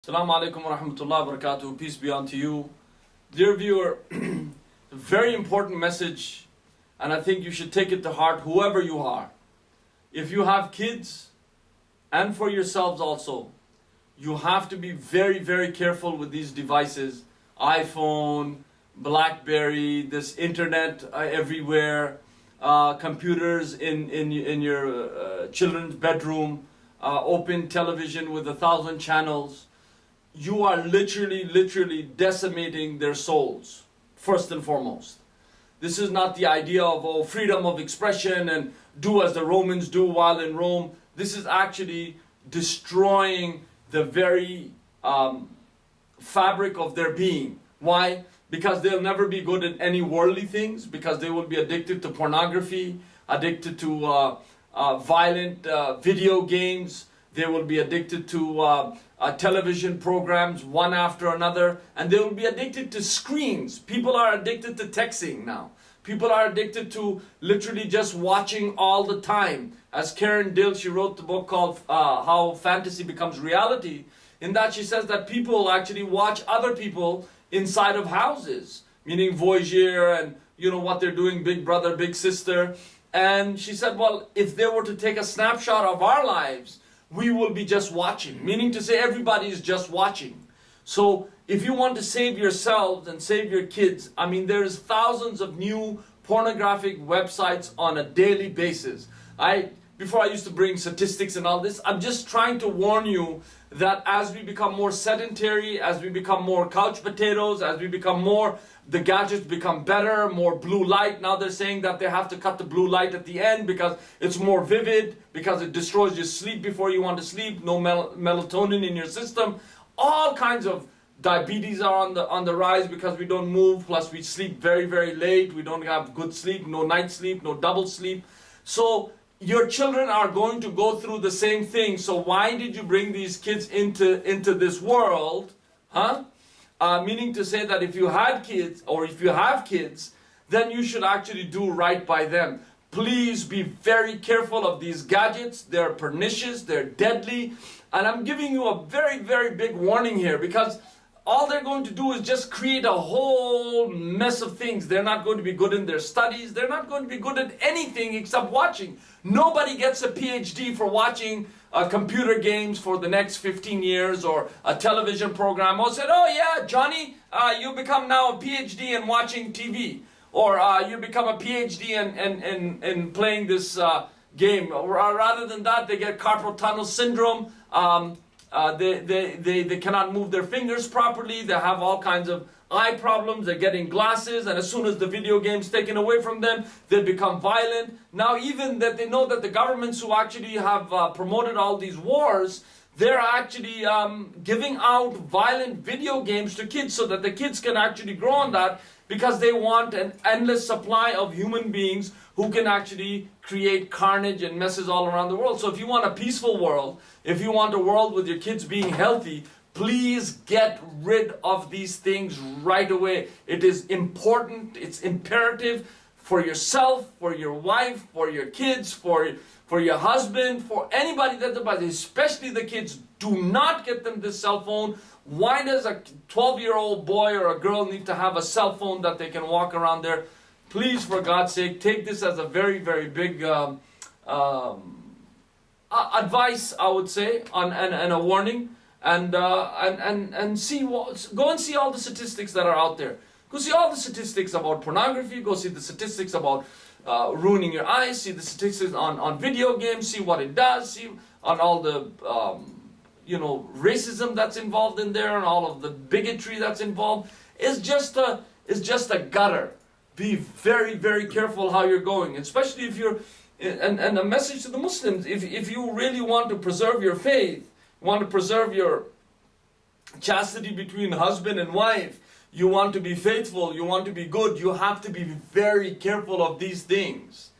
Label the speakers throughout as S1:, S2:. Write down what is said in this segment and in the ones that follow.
S1: Assalamu alaikum wa rahmatullahi wa barakatuh. Peace be unto you. Dear viewer, a very important message, and I think you should take it to heart, whoever you are. If you have kids, and for yourselves also, you have to be very, very careful with these devices. iPhone, BlackBerry, this internet everywhere, computers in your children's bedroom, open television with 1,000 channels. You are literally decimating their souls, first and foremost. This is not the idea of freedom of expression and do as the Romans do while in Rome. This is actually destroying the very fabric of their being. Why? Because they'll never be good at any worldly things, because they will be addicted to pornography, addicted to violent video games. They will be addicted to television programs one after another, and they will be addicted to screens. People are addicted to texting now. People are addicted to literally just watching all the time. As Karen Dill, she wrote the book called How Fantasy Becomes Reality. In that she says that people actually watch other people inside of houses, meaning voyeur and what they're doing, big brother, big sister. And she said, well, if they were to take a snapshot of our lives, we will be just watching, meaning to say everybody is just watching. So if you want to save yourselves and save your kids, I mean, there's thousands of new pornographic websites on a daily basis. Before I used to bring statistics and all this, I'm just trying to warn you that as we become more sedentary, as we become more couch potatoes, as we become more, the gadgets become better, more blue light. Now they're saying that they have to cut the blue light at the end because it's more vivid, because it destroys your sleep before you want to sleep, no melatonin in your system. All kinds of diabetes are on the rise because we don't move, plus we sleep very late, we don't have good sleep, no night sleep, no double sleep. So your children are going to go through the same thing. So why did you bring these kids into this world? Meaning to say that if you had kids, or if you have kids, then you should actually do right by them. Please be very careful of these gadgets. They're pernicious, they're deadly. And I'm giving you a very big warning here, because all they're going to do is just create a whole mess of things. They're not going to be good in their studies. They're not going to be good at anything except watching. Nobody gets a PhD for watching computer games for the next 15 years or a television program. Or said, oh yeah, Johnny, you become now a PhD in watching TV. Or you become a PhD in playing this game. Or rather than that, they get carpal tunnel syndrome. They cannot move their fingers properly. They have all kinds of eye problems. They're getting glasses, and as soon as the video game's taken away from them, they become violent. Now even that they know that the governments who actually have promoted all these wars, they're actually giving out violent video games to kids so that the kids can actually grow on that, because they want an endless supply of human beings who can actually create carnage and messes all around the world. So if you want a peaceful world, if you want a world with your kids being healthy, please get rid of these things right away. It is important, it's imperative for yourself, for your wife, for your kids, for your husband, for anybody that buys, especially the kids. Do not get them this cell phone. Why does a 12-year-old boy or a girl need to have a cell phone that they can walk around there? Please, for God's sake, take this as a very big advice, I would say, and a warning, and see go and see all the statistics that are out there. Go see all the statistics about pornography. Go see the statistics about ruining your eyes. See the statistics on video games. See what it does. See on all the racism that's involved in there, and all of the bigotry that's involved. It's just a gutter. Be very careful how you're going, especially if you're, and a message to the Muslims, if you really want to preserve your faith, want to preserve your chastity between husband and wife, you want to be faithful, you want to be good, you have to be very careful of these things.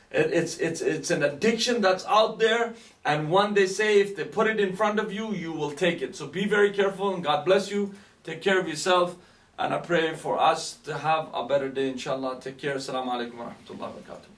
S1: It's an addiction that's out there, and one, they say, if they put it in front of you, you will take it. So be very careful, and God bless you. Take care of yourself, and I pray for us to have a better day, inshallah. Take care. Assalamu alaikum wa rahmatullahi wa barakatuh.